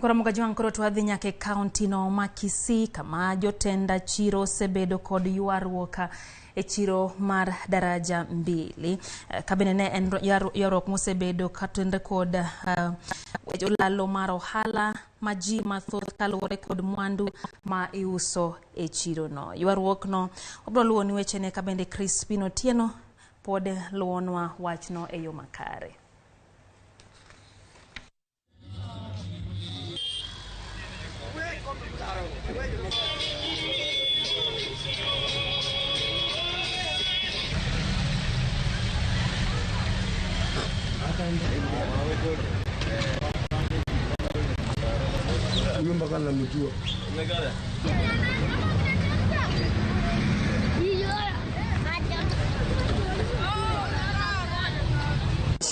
Ramogi wankoro twadhi nyaka kaunti no makisi kama jotenda Chiro sebedo kod ywaruok e chiro mar Daraja Mbili. Kabinene en ywaruok mosebedo katende kod lalo mar ohala maji mathoth kaluwore kod mwandu ma iuso e chiro no. Ywaruok no obro luwo ni weche ne kabende Crispino Tieno pod luwonwa wachno e yo makare.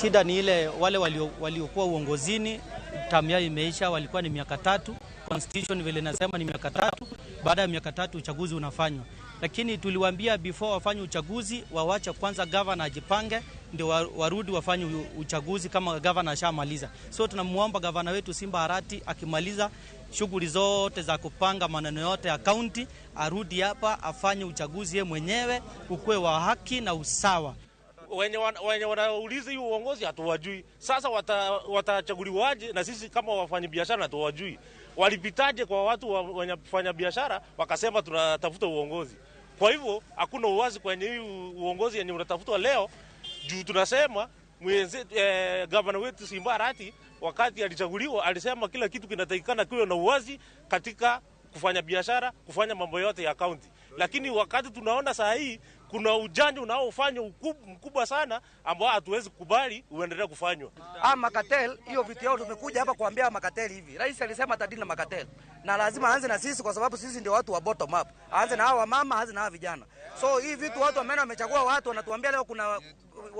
Shida ni ile wale waliokuwa uongozini term yao imeisha, walikuwa ni miaka 3. Constitution vile nasema ni miaka 3. Baada ya miaka 3 uchaguzi unafanywa. Lakini tuliwaambia before wafanye uchaguzi wawache kwanza governor ajipange ndio warudi wafanye uchaguzi kama governor ashamaliza. So tunamuomba governor wetu Simba Arati akimaliza shughuli zote za kupanga maneno yote ya county arudi hapa afanye uchaguzi yeye mwenyewe ukue wa haki na usawa. Wenye wanauliza hiyo uongozi hatuwajui. Sasa watachaguliwaje na sisi kama wafanyabiashara hatuwajui. Walipitaje kwa watu wenye kufanya biashara wakasema tunatafuta uongozi. Kwa hivyo hakuna uwazi kwenye hii uongozi yenye unatafutwa leo juu tunasema governor wetu Simba Arati wakati alichaguliwa alisema kila kitu kinatakikana kiwe na uwazi katika kufanya biashara, kufanya mambo yote ya county. Lakini wakati tunaona saa hii kuna ujanja unaofanywa mkubwa sana ambao hatuwezi kubali uendelee kufanywa. Makatel, hiyo vitu yao tumekuja hapa kuambia makatel hivi. Rais alisema atadili na makatel. Na lazima aanze na sisi kwa sababu sisi ndio watu wa bottom up. Aanze na hawa mama, aanze na hawa vijana. So hii vitu watu wamechagua watu wanatuambia leo kuna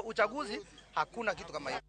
uchaguzi, hakuna kitu kama hiyo.